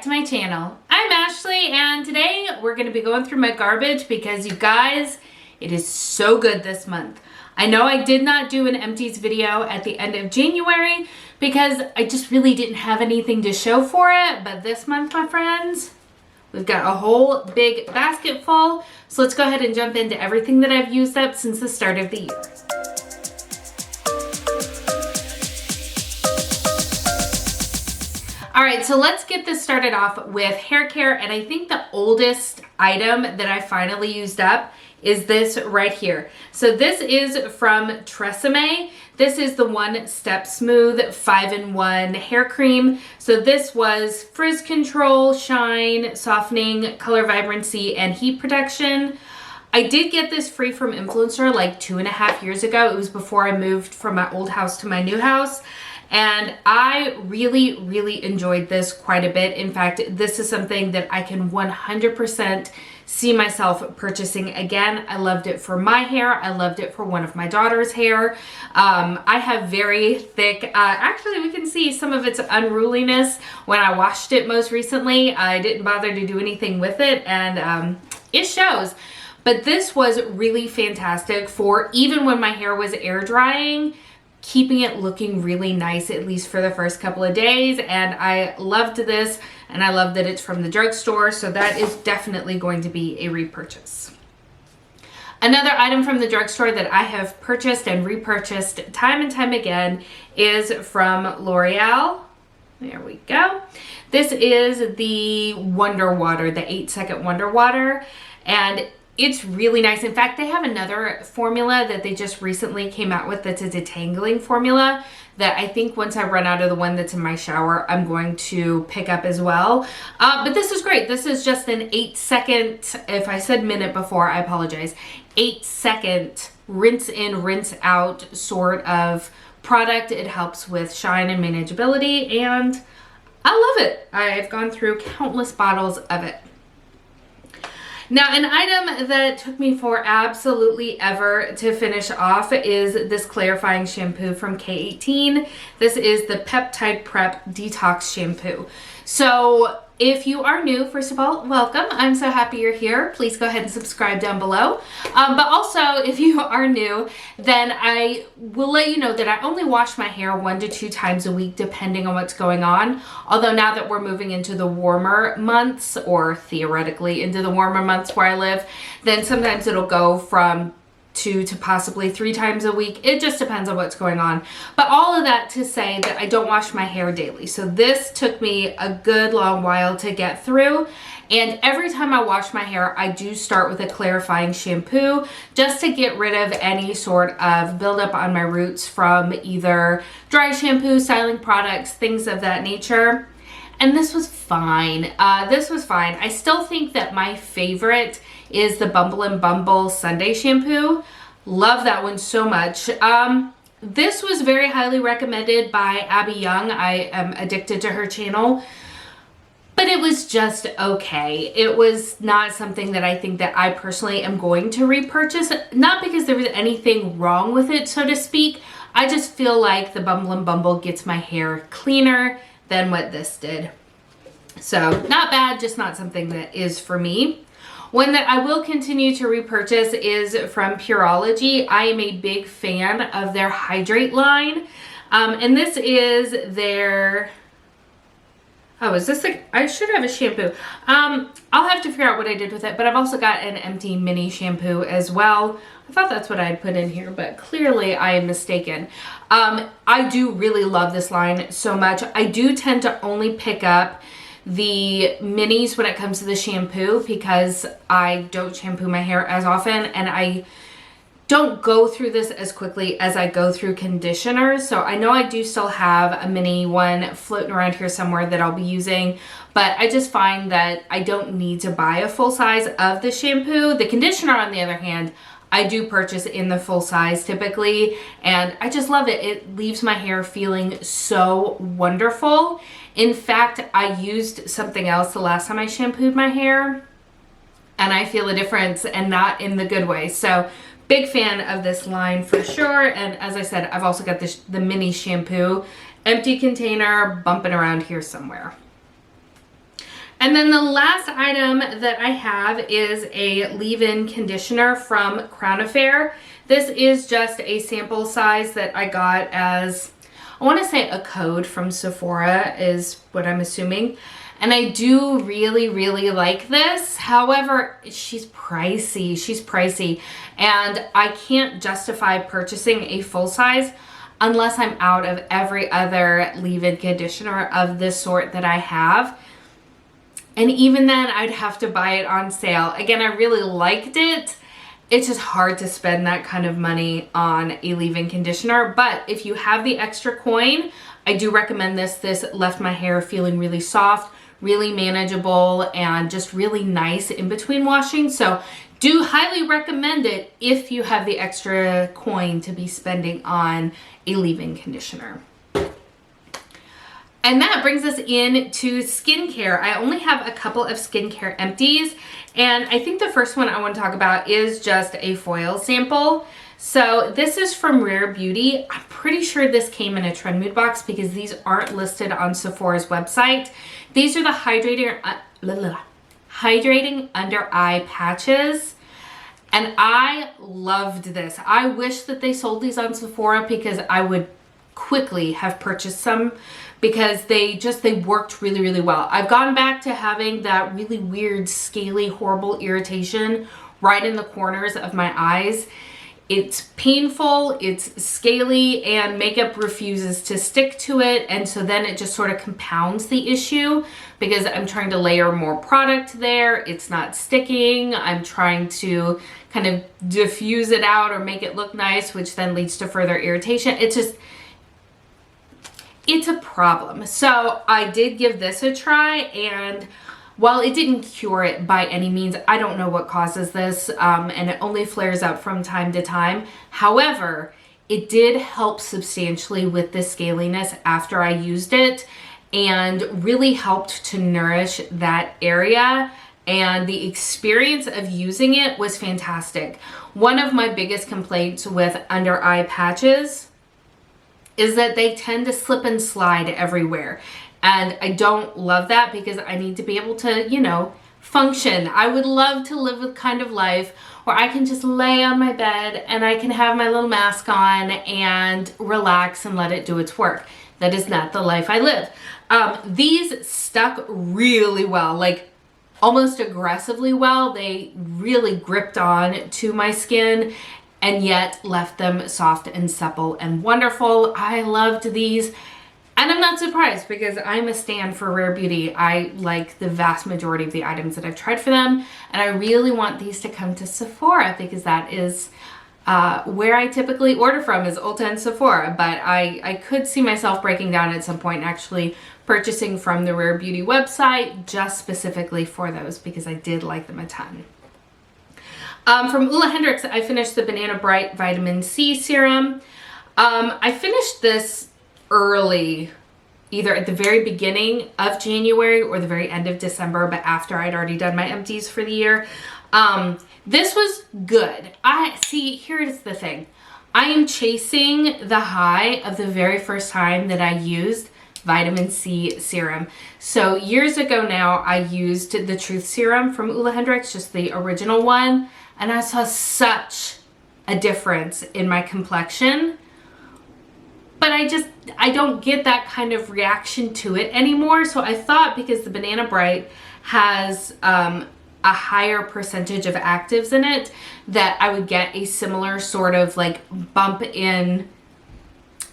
to my channel. I'm Ashley and today we're going to be going through my garbage because you guys, it is so good this month. I know I did not do an empties video at the end of January because I just really didn't have anything to show for it, but this month, my friends, we've got a whole big basket full. So let's go ahead and jump into everything that I've used up since the start of the year. All right, so let's get this started off with hair care, and I think the oldest item that I finally used up is this right here. So this is from Tresemme. This is the One Step Smooth 5-in-1 hair cream. So this was frizz control, shine, softening, color vibrancy, and heat protection. I did get this free from Influencer like 2.5 years ago. It was before I moved from my old house to my new house. And I really enjoyed this quite a bit. In fact, this is something that I can 100% see myself purchasing again. I loved it for my hair. I loved it for one of my daughter's hair. I have very thick, actually we can see some of its unruliness when I washed it most recently. I didn't bother to do anything with it, and it shows. But this was really fantastic for even when my hair was air drying, keeping it looking really nice, at least for the first couple of days. And I loved this, and I love that it's from the drugstore, so that is definitely going to be a repurchase. Another item from the drugstore that I have purchased and repurchased time and time again is from L'Oreal. There we go. This is the Wonderwater, the 8-second Wonderwater, and it's really nice. In fact, they have another formula that they just recently came out with that's a detangling formula that I think once I run out of the one that's in my shower, I'm going to pick up as well. But this is great. This is just an 8-second, if I said minute before, I apologize, 8-second rinse in, rinse out sort of product. It helps with shine and manageability, and I love it. I've gone through countless bottles of it. Now, an item that took me for absolutely ever to finish off is this clarifying shampoo from K18. This is the Peptide Prep Detox Shampoo. So if you are new, first of all, welcome. I'm so happy you're here. Please go ahead and subscribe down below. But also, if you are new, then I will let you know that I only wash my hair 1 to 2 times a week, depending on what's going on. Although now that we're moving into the warmer months, or theoretically into the warmer months where I live, then sometimes it'll go from 2 to possibly 3 times a week. It just depends on what's going on. But all of that to say that I don't wash my hair daily. So this took me a good long while to get through. And every time I wash my hair, I do start with a clarifying shampoo just to get rid of any sort of buildup on my roots from either dry shampoo, styling products, things of that nature. And this was fine. This was fine. I still think that my favorite is the Bumble and Bumble Sunday shampoo. Love that one so much. This was very highly recommended by Abby Young. I am addicted to her channel, but it was just okay. It was not something that I think that I personally am going to repurchase. Not because there was anything wrong with it, so to speak. I just feel like the Bumble and Bumble gets my hair cleaner than what this did. So not bad, just not something that is for me. One that I will continue to repurchase is from Pureology. I am a big fan of their Hydrate line. And this is their, oh, is this like, I should have a shampoo. I'll have to figure out what I did with it, but I've also got an empty mini shampoo as well. I thought that's what I had put in here, but clearly I am mistaken. I do really love this line so much. I do tend to only pick up the minis when it comes to the shampoo because I don't shampoo my hair as often, and I don't go through this as quickly as I go through conditioners. So I know I do still have a mini one floating around here somewhere that I'll be using, but I just find that I don't need to buy a full size of the shampoo. The conditioner, on the other hand, I do purchase in the full size typically, and I just love it. It leaves my hair feeling so wonderful. In fact, I used something else the last time I shampooed my hair, and I feel a difference, and not in the good way. So big fan of this line for sure. And as I said, I've also got the mini shampoo, empty container bumping around here somewhere. And then the last item that I have is a leave-in conditioner from Crown Affair. This is just a sample size that I got as, I want to say a code from Sephora is what I'm assuming. And I do really, really like this. However, she's pricey. She's pricey. And I can't justify purchasing a full size unless I'm out of every other leave-in conditioner of this sort that I have. And even then, I'd have to buy it on sale. Again, I really liked it. It's just hard to spend that kind of money on a leave-in conditioner. But if you have the extra coin, I do recommend this. This left my hair feeling really soft, really manageable, and just really nice in between washing. So do highly recommend it if you have the extra coin to be spending on a leave-in conditioner. And that brings us into skincare. I only have a couple of skincare empties, and I think the first one I want to talk about is just a foil sample. So this is from Rare Beauty. I'm pretty sure this came in a Trend Mood box because these aren't listed on Sephora's website. These are the hydrating under eye patches. And I loved this. I wish that they sold these on Sephora because I would quickly have purchased some because they worked really, really well. I've gone back to having that really weird, scaly, horrible irritation right in the corners of my eyes. It's painful, it's scaly, and makeup refuses to stick to it, and so then it just sort of compounds the issue because I'm trying to layer more product there, it's not sticking, I'm trying to kind of diffuse it out or make it look nice, which then leads to further irritation. It's a problem. So I did give this a try, and while it didn't cure it by any means, I don't know what causes this, and it only flares up from time to time. However, it did help substantially with the scaliness after I used it and really helped to nourish that area, and the experience of using it was fantastic. One of my biggest complaints with under eye patches is that they tend to slip and slide everywhere. And I don't love that because I need to be able to, you know, function. I would love to live a kind of life where I can just lay on my bed and I can have my little mask on and relax and let it do its work. That is not the life I live. These stuck really well, like almost aggressively well. They really gripped on to my skin and yet left them soft and supple and wonderful. I loved these. And I'm not surprised because I'm a stan for Rare Beauty. I like the vast majority of the items that I've tried for them. And I really want these to come to Sephora because that is where I typically order from, is Ulta and Sephora. But I could see myself breaking down at some point and actually purchasing from the Rare Beauty website just specifically for those because I did like them a ton. From Hendrick, I finished the Banana Bright Vitamin C Serum. I finished this early, either at the very beginning of January or the very end of December, but after I'd already done my empties for the year. This was good. Here's the thing. I am chasing the high of the very first time that I used vitamin C serum. So years ago now, I used the Truth Serum from Hendrick, just the original one, and I saw such a difference in my complexion. But I don't get that kind of reaction to it anymore. So I thought because the Banana Bright has a higher percentage of actives in it, that I would get a similar sort of like bump in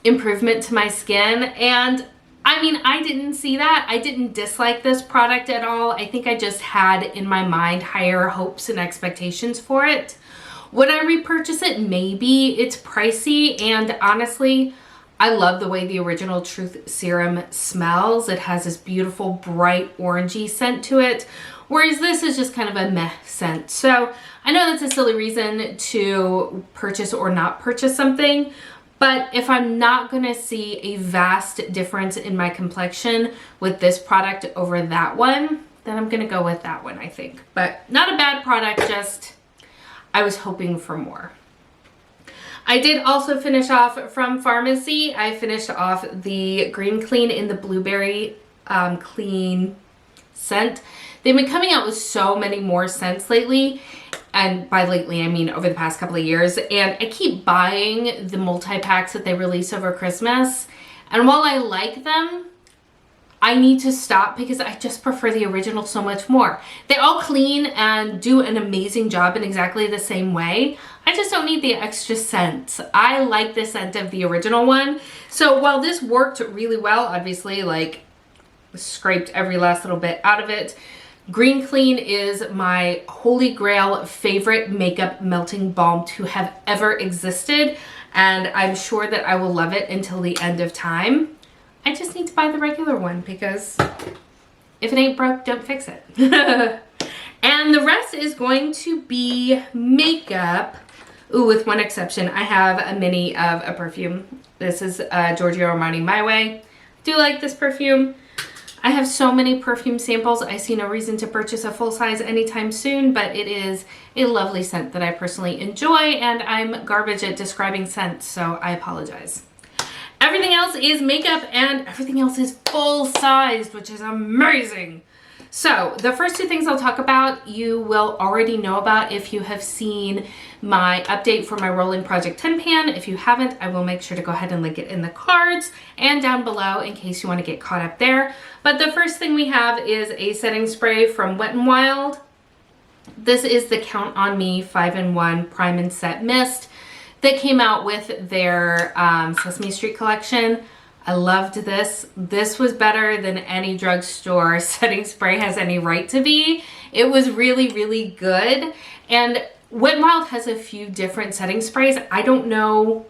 improvement to my skin. And I mean, I didn't see that. I didn't dislike this product at all. I think I just had in my mind higher hopes and expectations for it. Would I repurchase it? Maybe. It's pricey, and honestly, I love the way the original Truth Serum smells. It has this beautiful bright orangey scent to it, whereas this is just kind of a meh scent. So I know that's a silly reason to purchase or not purchase something, but if I'm not gonna see a vast difference in my complexion with this product over that one, then I'm gonna go with that one, I think. But not a bad product, just I was hoping for more. I did also finish off from Pharmacy. I finished off the Green Clean in the Blueberry Clean scent. They've been coming out with so many more scents lately. And by lately, I mean over the past couple of years. And I keep buying the multi-packs that they release over Christmas. And while I like them, I need to stop because I just prefer the original so much more. They all clean and do an amazing job in exactly the same way. I just don't need the extra scents. I like the scent of the original one. So while this worked really well, obviously, like, scraped every last little bit out of it, Green Clean is my holy grail favorite makeup melting balm to have ever existed. And I'm sure that I will love it until the end of time. I just need to buy the regular one because if it ain't broke, don't fix it. And the rest is going to be makeup. Ooh, with one exception. I have a mini of a perfume. This is Giorgio Armani My Way. Do like this perfume. I have so many perfume samples. I see no reason to purchase a full size anytime soon, but it is a lovely scent that I personally enjoy, and I'm garbage at describing scents, so I apologize. Everything else is makeup and everything else is full-sized, which is amazing. So the first two things I'll talk about, you will already know about if you have seen my update for my rolling Project 10 pan. If you haven't, I will make sure to go ahead and link it in the cards and down below in case you want to get caught up there. But the first thing we have is a setting spray from Wet n Wild. This is the Count on Me 5-in-1 Prime and Set Mist that came out with their Sesame Street collection. I loved this. This was better than any drugstore setting spray has any right to be. It was really, really good. And Wet n Wild has a few different setting sprays. I don't know,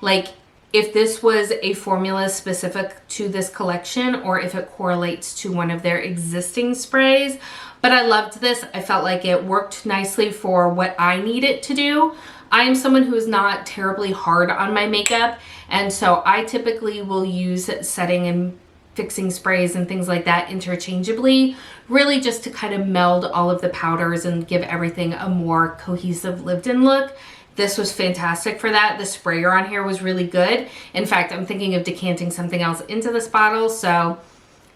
like, if this was a formula specific to this collection or if it correlates to one of their existing sprays. But I loved this. I felt like it worked nicely for what I need it to do. I am someone who is not terribly hard on my makeup, and so I typically will use setting and fixing sprays and things like that interchangeably, really just to kind of meld all of the powders and give everything a more cohesive lived-in look. This was fantastic for that. The sprayer on here was really good. In fact, I'm thinking of decanting something else into this bottle, so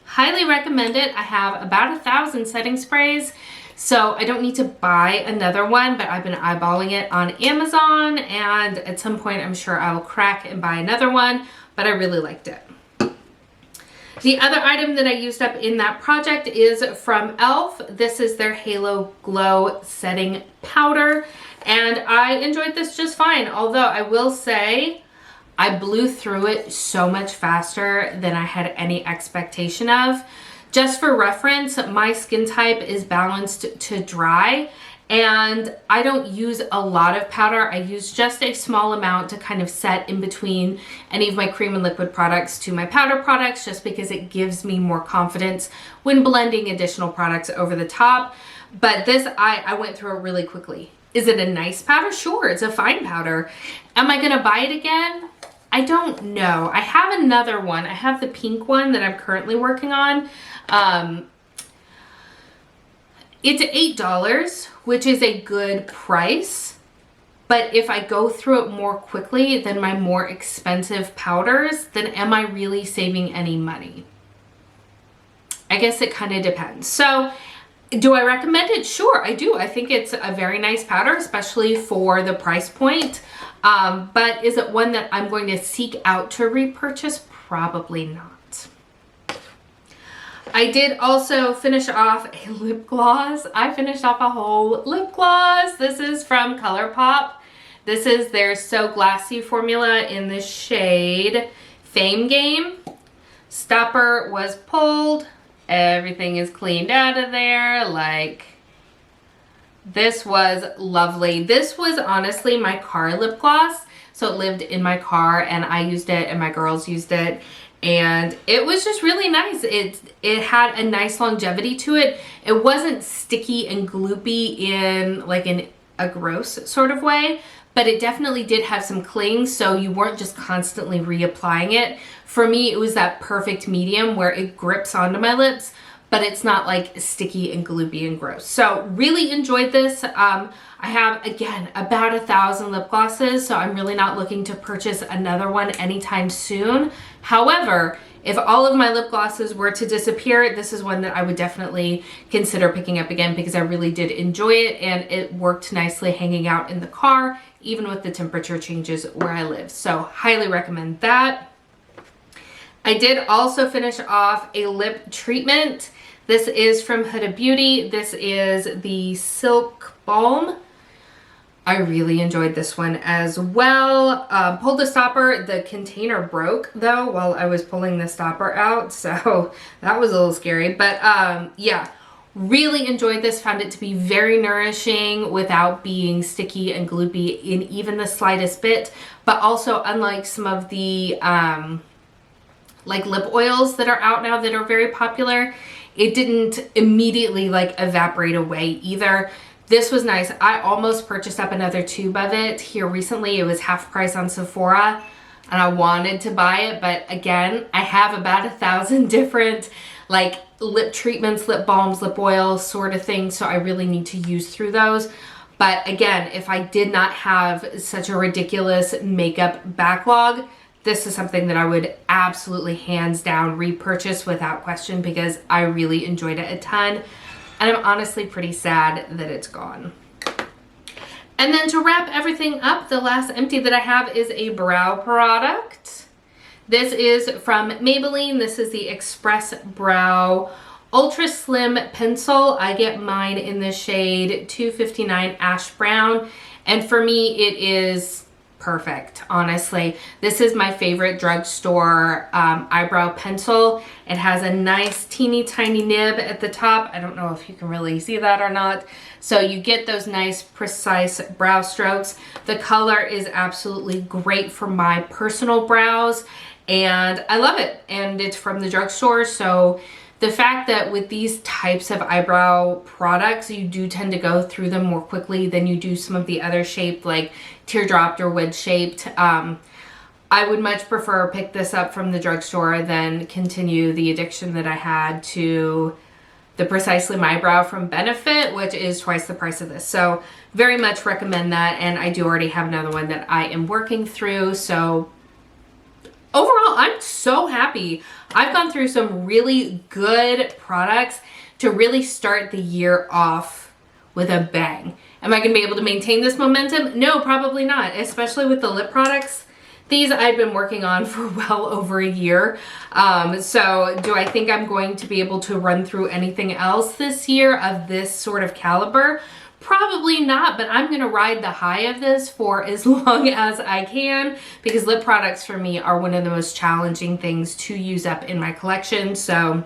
highly recommend it. I have about 1,000 setting sprays. So I don't need to buy another one, but I've been eyeballing it on Amazon, and at some point I'm sure I will crack and buy another one, but I really liked it. The other item that I used up in that project is from e.l.f. This is their Halo Glow Setting Powder, and I enjoyed this just fine, although I will say I blew through it so much faster than I had any expectation of. Just for reference, my skin type is balanced to dry, and I don't use a lot of powder. I use just a small amount to kind of set in between any of my cream and liquid products to my powder products, just because it gives me more confidence when blending additional products over the top. But this, I went through it really quickly. Is it a nice powder? Sure, it's a fine powder. Am I gonna buy it again? I don't know. I have another one. I have the pink one that I'm currently working on. It's $8, which is a good price, but if I go through it more quickly than my more expensive powders, then am I really saving any money? I guess it kind of depends. So do I recommend it? Sure, I do. I think it's a very nice powder, especially for the price point. But is it one that I'm going to seek out to repurchase? Probably not. I did also finish off a lip gloss. I finished off a whole lip gloss. This is from ColourPop. This is their So Glassy formula in the shade Fame Game. Stopper was pulled. Everything is cleaned out of there. Like, this was lovely. This was honestly my car lip gloss. So it lived in my car and I used it and my girls used it. And it was just really nice. It had a nice longevity to it. It wasn't sticky and gloopy in like a gross sort of way, but it definitely did have some cling, so you weren't just constantly reapplying it. For me, it was that perfect medium where it grips onto my lips, but it's not like sticky and gloopy and gross. So really enjoyed this. I have, again, about 1,000 lip glosses, so I'm really not looking to purchase another one anytime soon. However, if all of my lip glosses were to disappear, this is one that I would definitely consider picking up again because I really did enjoy it and it worked nicely hanging out in the car, even with the temperature changes where I live. So highly recommend that. I did also finish off a lip treatment. This is from Huda Beauty. This is the Silk Balm. I really enjoyed this one as well. Pulled the stopper. The container broke though while I was pulling the stopper out, so that was a little scary. But yeah, really enjoyed this. Found it to be very nourishing without being sticky and gloopy in even the slightest bit. But also, unlike some of the like lip oils that are out now that are very popular, it didn't immediately like evaporate away either. This was nice. I almost purchased up another tube of it here recently. It was half price on Sephora and I wanted to buy it, but again, I have about 1,000 different like lip treatments, lip balms, lip oils sort of thing, so I really need to use through those. But again, if I did not have such a ridiculous makeup backlog, this is something that I would absolutely hands down repurchase without question because I really enjoyed it a ton. And I'm honestly pretty sad that it's gone. And then to wrap everything up, the last empty that I have is a brow product. This is from Maybelline. This is the Express Brow Ultra Slim Pencil. I get mine in the shade 259 Ash Brown. And for me, it is perfect, honestly. This is my favorite drugstore eyebrow pencil. It has a nice teeny tiny nib at the top. I don't know if you can really see that or not. So you get those nice precise brow strokes. The color is absolutely great for my personal brows and I love it. And it's from the drugstore, so the fact that with these types of eyebrow products, you do tend to go through them more quickly than you do some of the other shaped, like teardropped or wedge shaped. I would much prefer pick this up from the drugstore than continue the addiction that I had to the Precisely My Brow from Benefit, which is twice the price of this. So very much recommend that. And I do already have another one that I am working through. So overall, I'm so happy. I've gone through some really good products to really start the year off with a bang. Am I going to be able to maintain this momentum? No, probably not, especially with the lip products. These I've been working on for well over a year. So do I think I'm going to be able to run through anything else this year of this sort of caliber? Probably not, but I'm gonna ride the high of this for as long as I can because lip products for me are one of the most challenging things to use up in my collection. So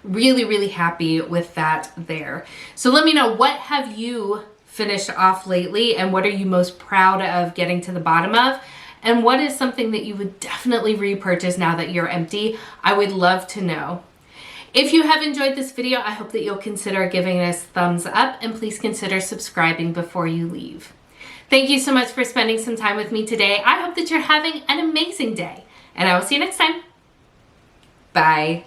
really, really happy with that there. So let me know, what have you finished off lately and what are you most proud of getting to the bottom of? And what is something that you would definitely repurchase now that you're empty? I would love to know. If you have enjoyed this video, I hope that you'll consider giving this a thumbs up and please consider subscribing before you leave. Thank you so much for spending some time with me today. I hope that you're having an amazing day and I will see you next time. Bye.